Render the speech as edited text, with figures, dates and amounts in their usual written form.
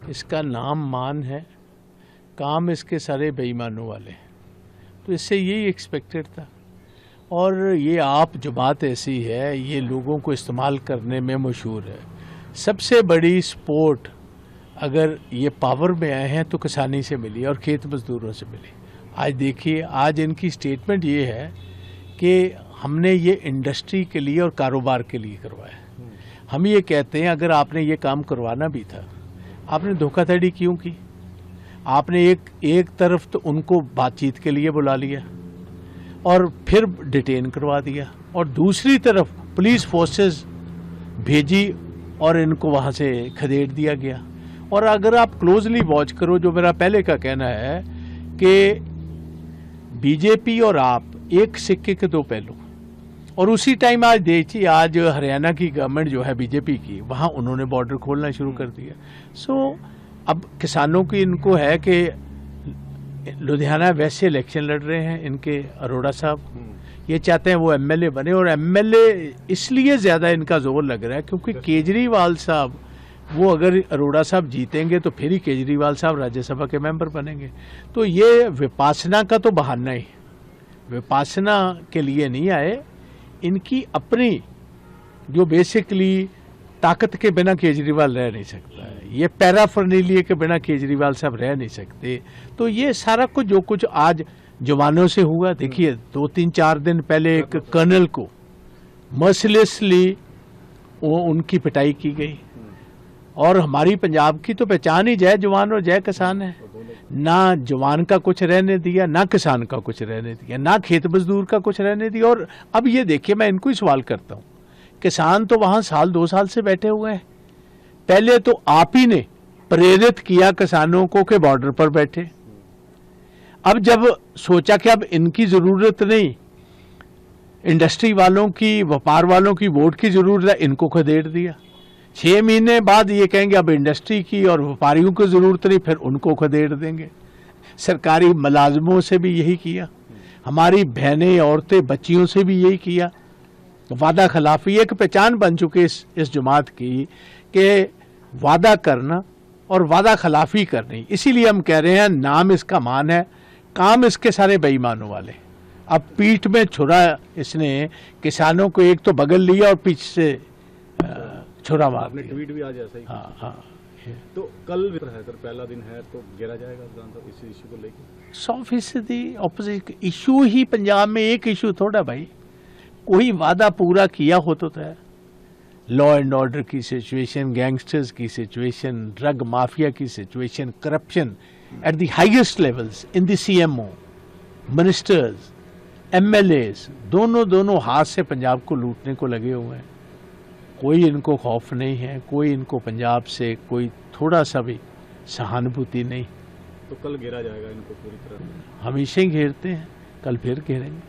इसका नाम मान है, काम इसके सारे बेईमानों वाले हैं, तो इससे यही एक्सपेक्टेड था। और ये आप जो बात ऐसी है, ये लोगों को इस्तेमाल करने में मशहूर है। सबसे बड़ी सपोर्ट अगर ये पावर में आए हैं तो किसानी से मिली और खेत मजदूरों से मिली। आज देखिए, आज इनकी स्टेटमेंट ये है कि हमने ये इंडस्ट्री के लिए और कारोबार के लिए करवाया। हम ये कहते हैं अगर आपने ये काम करवाना भी था, आपने धोखाधड़ी क्यों की? आपने एक तरफ तो उनको बातचीत के लिए बुला लिया और फिर डिटेन करवा दिया, और दूसरी तरफ पुलिस फोर्सेस भेजी और इनको वहाँ से खदेड़ दिया गया। और अगर आप क्लोजली वॉच करो, जो मेरा पहले का कहना है कि बीजेपी और आप एक सिक्के के दो पहलू, और उसी टाइम आज देखिए, आज हरियाणा की गवर्नमेंट जो है बीजेपी की, वहाँ उन्होंने बॉर्डर खोलना शुरू कर दिया। सो अब किसानों की इनको है कि लुधियाना वैसे इलेक्शन लड़ रहे हैं इनके अरोड़ा साहब, ये चाहते हैं वो एमएलए बने, और एमएलए इसलिए ज़्यादा इनका जोर लग रहा है क्योंकि केजरीवाल साहब, वो अगर अरोड़ा साहब जीतेंगे तो फिर ही केजरीवाल साहब राज्यसभा के मेंबर बनेंगे। तो ये विपासना का तो बहाना ही, विपासना के लिए नहीं आए, इनकी अपनी जो बेसिकली ताकत के बिना केजरीवाल रह नहीं सकता है, ये पैराफर्नीलिया के बिना केजरीवाल साहब रह नहीं सकते। तो ये सारा कुछ जो कुछ आज जवानों से हुआ, देखिए 2-3-4 दिन पहले एक कर्नल को मर्सिलेसली उनकी पिटाई की गई, और हमारी पंजाब की तो पहचान ही जय जवान और जय किसान है। ना जवान का कुछ रहने दिया, ना किसान का कुछ रहने दिया, ना खेत मजदूर का कुछ रहने दिया। और अब ये देखिए, मैं इनको ही सवाल करता हूँ, किसान तो वहाँ 1-2 साल से बैठे हुए हैं। पहले तो आप ही ने प्रेरित किया किसानों को कि बॉर्डर पर बैठे। अब जब सोचा कि अब इनकी जरूरत नहीं, इंडस्ट्री वालों की, व्यापार वालों की वोट की जरूरत है, इनको खदेड़ दिया। 6 महीने बाद ये कहेंगे अब इंडस्ट्री की और व्यापारियों की जरूरत नहीं, फिर उनको खदेड़ देंगे। सरकारी मुलाजमों से भी यही किया, हमारी बहनें, औरतें, बच्चियों से भी यही किया। वादा खिलाफी एक पहचान बन चुकी इस जमात की कि वादा करना और वादा खिलाफी करनी। इसीलिए हम कह रहे हैं, नाम इसका मान है, काम इसके सारे बेईमानों वाले। अब पीठ में छुरा इसने किसानों को एक तो बगल लिया और पीछे से छुरा मार दिया। ट्वीट भी आज ऐसा ही। हाँ। तो कल है सर, पहला दिन है, तो घेरा जाएगा इस इशू को लेकर? 100% ऑपोजिट इशू ही पंजाब में एक इशू थोड़ा भाई, कोई वादा पूरा किया हो तो है। लॉ एंड ऑर्डर की सिचुएशन, गैंगस्टर्स की सिचुएशन, ड्रग माफिया की situation, corruption at the highest levels in the CMO, ministers, MLAs, दोनों हाथ से पंजाब को लूटने को लगे हुए हैं। कोई इनको खौफ नहीं है, कोई इनको पंजाब से कोई थोड़ा सा भी सहानुभूति नहीं। तो कल घेरा जाएगा इनको पूरी तरह? हमेशा ही घेरते हैं, कल फिर घेरेंगे।